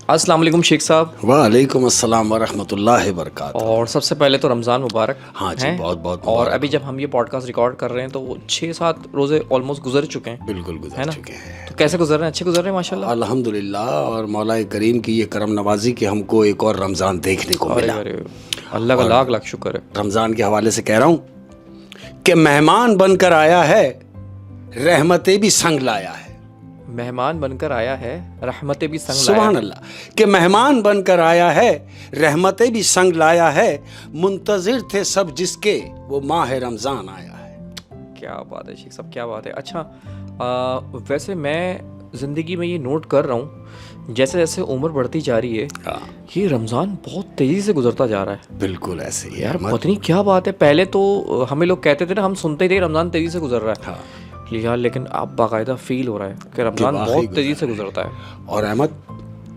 अस्सलाम वालेकुम शेख साहब। वालेकुम अस्सलाम वरहमतुल्लाहि वबरकातुहू। और सबसे पहले तो रमज़ान मुबारक। हाँ जी, बहुत बहुत और मुबारक अभी जब हम ये पॉडकास्ट रिकॉर्ड कर रहे हैं तो वो 6-7 रोज़े ऑलमोस्ट गुजर चुके हैं। बिल्कुल है गुजर ना? चुके हैं तो कैसे गुजर रहे हैं? अच्छे गुजर रहे हैं माशाल्लाह। अल्हम्दुलिल्लाह। और मौला करीम की ये करम नवाजी कि हमको एक और रमज़ान देखने को अरे मिला। अरे अल्लाह का लाख लाख शुक्र है। रमज़ान के हवाले से कह रहा हूँ कि मेहमान बनकर आया है, रहमतें भी संग लाया है। मेहमान बनकर आया है, रहमतें भी संग लाया सुभान है। अल्लाह कि मेहमान बनकर आया है, रहमतें भी संग लाया है। मुंतज़िर थे सब जिसके वो माह रमज़ान आया है। क्या बात है शेख साहब, क्या बात है। अच्छा वैसे मैं ज़िंदगी में ये नोट कर रहा हूँ जैसे जैसे उम्र बढ़ती जा रही है हाँ, ये रमज़ान बहुत तेज़ी से गुजरता जा रहा है। बिल्कुल ऐसे ही यार अहमद। पता नहीं क्या बात है। पहले तो हमें लोग कहते थे ना, हम सुनते ही थे रमज़ान तेज़ी से गुजर रहा है। हाँ, यार लेकिन अब बाकायदा फील हो रहा है कि रमज़ान वाकई बहुत तेज़ी से गुजरता है। और अहमद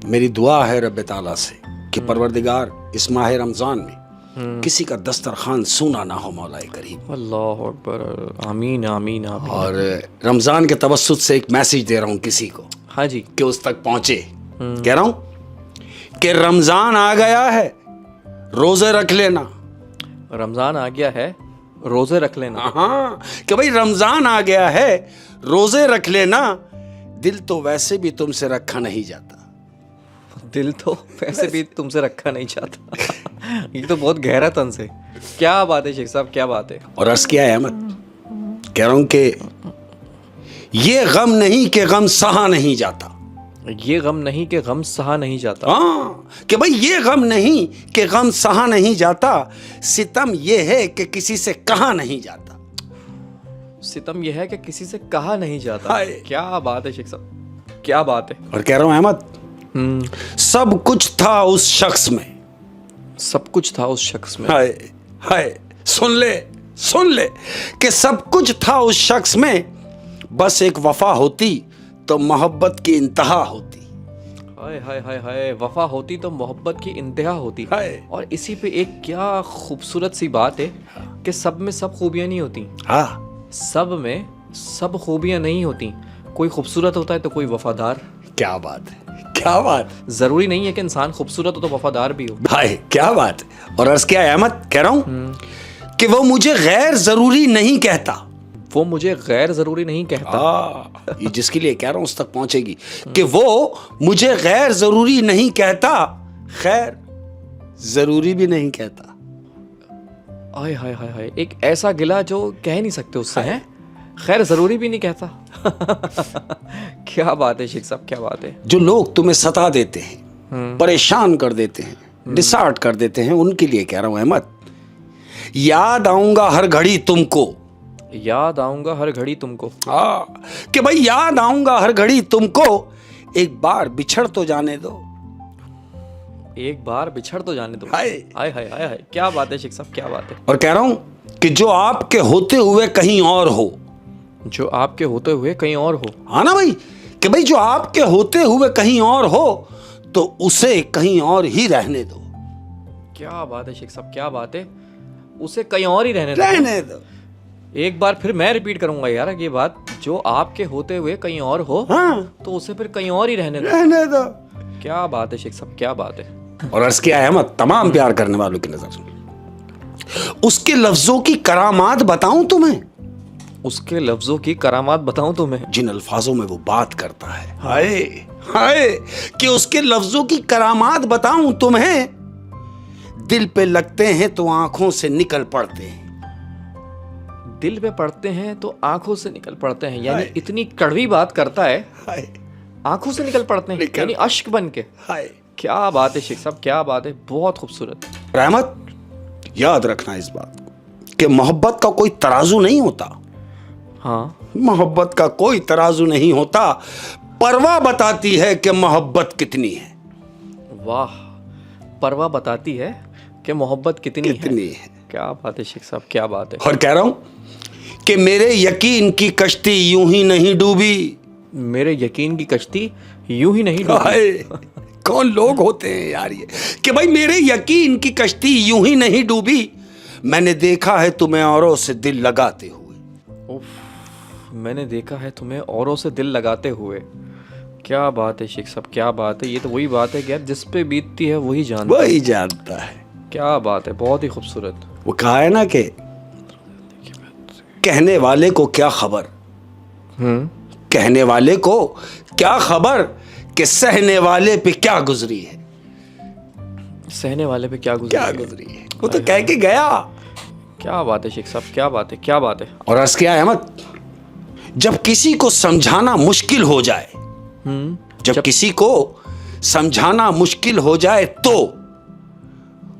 मेरी दुआ है रब ताला से कि परवरदिगार इस माह रमज़ान में किसी का दस्तरखान सूना ना हो मौला करीम। अल्लाह अकबर, आमीन आमीन आमीन। और रमज़ान के तवस्सुत से एक मैसेज दे रहा हूँ किसी को हाँ जी, कि उस तक पहुँचे। कह रहा हूँ कि रमज़ान आ गया है, रोज़े रख लेना। रमज़ान आ गया है, रोज़े रख लेना। हाँ कि भाई रमज़ान आ गया है, रोज़े रख लेना। दिल तो वैसे भी तुमसे रखा नहीं जाता। दिल तो वैसे भी तुमसे रखा नहीं चाहता। ये तो बहुत गहरा तंज है। क्या बात है शेख साहब, क्या बात है। और अर्ज़ किया है अहमद, कह रहा हूँ कि ये गम नहीं कि गम सहा नहीं जाता। ये गम नहीं कि गम सहा नहीं जाता। हाँ कि भाई ये गम नहीं कि गम सहा नहीं जाता। सितम ये है कि किसी से कहा नहीं जाता। सितम यह है कि किसी से कहा नहीं जाता। हाय। क्या बात है शेख साहब, क्या बात है। और कह रहा हूँ अहमद, सब कुछ था उस शख्स में। सब कुछ था उस शख्स में। हाय हाय, सुन ले कि सब कुछ था उस शख्स में। बस एक वफा होती तो मोहब्बत की इंतहा होती। हाय हाय हाय हाय, वफा होती तो मोहब्बत की इंतहा होती। हाय। और इसी पे एक क्या खूबसूरत सी बात है कि सब में सब खूबियां नहीं होती। हाँ, सब में सब खूबियां नहीं होती। कोई खूबसूरत होता है तो कोई वफादार। क्या बात है, क्या बात। जरूरी नहीं है कि इंसान खूबसूरत हो तो वफादार भी हो। हाय, क्या बात। और अर्ज़ किया है अहमद, कह रहा हूँ कि वो मुझे गैर जरूरी नहीं कहता। वो मुझे गैर जरूरी नहीं कहता। ये जिसके लिए कह रहा हूं उस तक पहुंचेगी कि वो मुझे गैर जरूरी नहीं कहता, खैर जरूरी भी नहीं कहता। हाय हाय हाय हाय, एक ऐसा गिला जो कह नहीं सकते उससे है, खैर जरूरी भी नहीं कहता। क्या बात है शेख साहब, क्या बात है। जो लोग तुम्हें सता देते हैं, परेशान कर देते हैं, डिसार्ट कर देते हैं, उनके लिए कह रहा हूं अहमद, याद आऊंगा हर घड़ी तुमको। याद आऊंगा हर घड़ी तुमको। हाँ कि भाई याद आऊंगा हर घड़ी तुमको। एक बार बिछड़ तो जाने दो। एक बार बिछड़ तो जाने दो। हाय। हाय हाय हाय हाय, क्या बात है शेख साहब, क्या बात है। और कह रहा हूं कि जो आपके होते हुए कहीं और हो। जो आपके होते हुए कहीं और हो। हाँ ना भाई, कि भाई जो आपके होते हुए कहीं और हो तो उसे कहीं और ही रहने दो। क्या बात है शेख साहब, क्या बात है। उसे कहीं और ही रहने दो। एक बार फिर मैं रिपीट करूंगा यार ये बात, जो आपके होते हुए कहीं और हो हाँ, तो उसे फिर कहीं और ही रहने दो। क्या बात है शेख साहब, क्या बात है। और अर्ज़ किया है अहमद, तमाम प्यार करने वालों की नजर सुन, उसके लफ्जों की करामात बताऊं तुम्हें। उसके लफ्जों की करामात बताऊं तुम्हें। जिन अल्फाजों में वो बात करता है, हाय हाय, कि उसके लफ्जों की करामात बताऊं तुम्हें। दिल पे लगते हैं तो आंखों से निकल पड़ते हैं। दिल पे पड़ते हैं तो आंखों से निकल पड़ते हैं, यानी इतनी कड़वी बात करता है, हाय, आंखों से निकल पड़ते हैं, यानी अश्क बन के। हाय। क्या बात है शेख साहब, क्या बात है, बहुत खूबसूरत। रहमत, याद रखना इस बात को कि मोहब्बत का कोई तराजू नहीं होता। हाँ, मोहब्बत का कोई तराजू नहीं होता। परवाह बताती है कि मोहब्बत कितनी है। वाह, परवाह बताती है कि मोहब्बत कितनी है। क्या बात है शेख साहब, क्या बात है। और कह रहा हूं कि मेरे यकीन की कश्ती यूं ही नहीं डूबी। मेरे यकीन की कश्ती यूं ही नहीं डूबी। हाय, कौन लोग होते हैं यार ये, कि भाई मेरे यकीन की कश्ती यूं ही नहीं डूबी। मैंने देखा है तुम्हें औरों से दिल लगाते हुए। उफ, मैंने देखा है तुम्हें औरों से दिल लगाते हुए। کیا بات ہے شیخ صاحب, کیا بات ہے. یہ تو وہی بات ہے کہ یار جس پہ بیتتی ہے وہی جانتا ہے. وہی جانتا ہے. کیا بات ہے, بہت ہی خوبصورت. وہ کہا ہے نا کہ کہنے والے کو کیا خبر, کہنے والے کو کیا خبر کہ سہنے والے پہ کیا گزری ہے. سہنے والے پہ کیا گزری ہے, وہ تو کہہ کے گیا. کیا بات ہے شیخ صاحب, کیا بات ہے, کیا بات ہے. اور عرض کیا احمد, جب کسی کو سمجھانا مشکل ہو جائے, جب کسی کو سمجھانا مشکل ہو جائے تو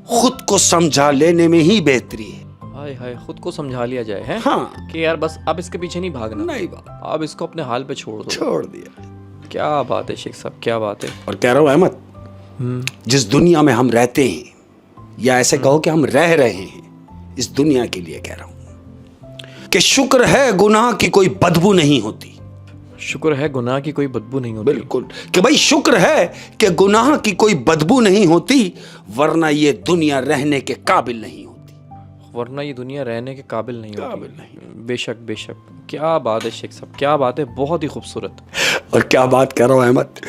خود کو سمجھا لینے میں ہی بہتری ہے. ہائے ہائے, خود کو سمجھا لیا جائے ہے ہاں, کہ یار بس اب اس کے پیچھے نہیں بھاگنا, نہیں اب اس کو اپنے حال پہ چھوڑ دو. چھوڑ دیا. کیا بات ہے شیخ صاحب, کیا بات ہے. اور کہہ رہا ہوں احمد, جس دنیا میں ہم رہتے ہیں, یا ایسے کہو کہ ہم رہ رہے ہیں, اس دنیا کے لیے کہہ رہا ہوں کہ شکر ہے گناہ کی کوئی بدبو نہیں ہوتی. شکر ہے گناہ کی کوئی بدبو نہیں ہوتی. بالکل, کہ بھائی شکر ہے کہ گناہ کی کوئی بدبو نہیں ہوتی, ورنہ یہ دنیا رہنے کے قابل نہیں ہوتی. ورنہ یہ دنیا رہنے کے قابل نہیں ہوتی. بے شک بے شک. کیا بات ہے شیخ صاحب, کیا بات ہے, بہت ہی خوبصورت. اور کیا بات کر رہا ہوں احمد,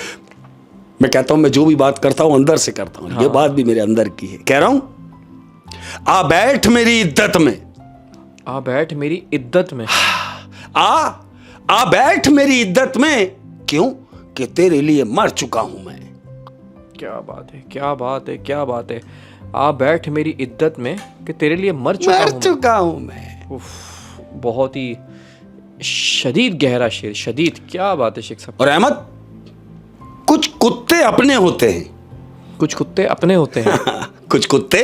میں کہتا ہوں میں جو بھی بات کرتا ہوں اندر سے کرتا ہوں. یہ بات بھی میرے اندر کی ہے. کہہ رہا ہوں, آ بیٹھ میری عدت میں, آ بیٹھ میری عدت میں, آ بیٹھ میری عدت میں, کیوں کہ تیرے لیے مر چکا ہوں میں. کیا بات ہے, کیا بات ہے, کیا بات ہے. آ بیٹھ میری عدت میں کہ تیرے لیے مر چکا ہوں میں. بہت ہی شدید گہرا شعر, شدید. کیا بات ہے شیخ صاحب. اور احمد, کچھ کتے اپنے ہوتے ہیں, کچھ کتے اپنے ہوتے ہیں, کچھ کتے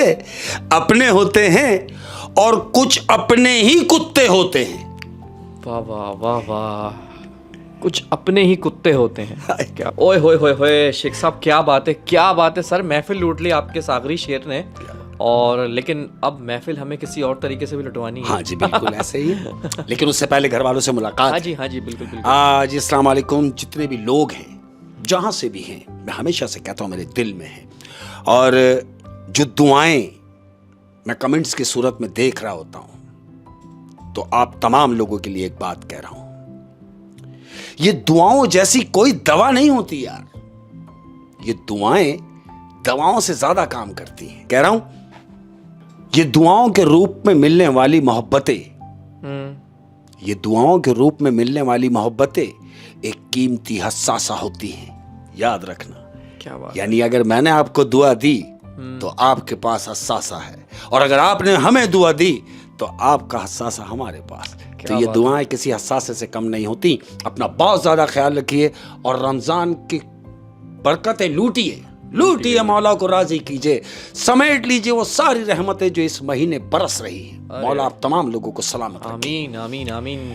اپنے ہوتے ہیں اور کچھ اپنے ہی کتے ہوتے ہیں. واہ واہ واہ واہ, کچھ اپنے ہی کتے ہوتے ہیں. کیا اوئے ہوئے ہوئے ہوئے شیخ صاحب, کیا بات ہے, کیا بات ہے. سر محفل لوٹ لی آپ کے ساغری شعر نے, اور لیکن اب محفل ہمیں کسی اور طریقے سے بھی لٹوانی ہے. ہاں جی بالکل ایسے ہی, لیکن اس سے پہلے گھر والوں سے ملاقات. ہاں جی, ہاں جی, بالکل بالکل. جی السلام علیکم. جتنے بھی لوگ ہیں جہاں سے بھی ہیں, میں ہمیشہ سے کہتا ہوں میرے دل میں ہیں, اور جو دعائیں میں کمنٹس کی صورت میں دیکھ رہا ہوتا ہوں, تو آپ تمام لوگوں کے لیے ایک بات کہہ رہا ہوں, یہ دعاؤں جیسی کوئی دوا نہیں ہوتی یار. یہ دعائیں دواؤں سے زیادہ کام کرتی ہیں. کہہ رہا ہوں, یہ دعاؤں کے روپ میں ملنے والی محبتیں, یہ دعاؤں کے روپ میں ملنے والی محبتیں ایک قیمتی حساسہ ہوتی ہیں. یاد رکھنا. کیا بات. یعنی اگر میں نے آپ کو دعا دی تو آپ کے پاس حساسہ ہے, اور اگر آپ نے ہمیں دعا دی تو آپ کا حساسہ ہمارے پاس. تو یہ دعائیں کسی حساسے سے کم نہیں ہوتی. اپنا بہت زیادہ خیال رکھیے, اور رمضان کی برکتیں لوٹیے, مولا کو راضی کیجئے, سمیٹ لیجئے وہ ساری رحمتیں جو اس مہینے برس رہی ہیں. مولا آپ تمام لوگوں کو سلامت رکھے. آمین آمین آمین.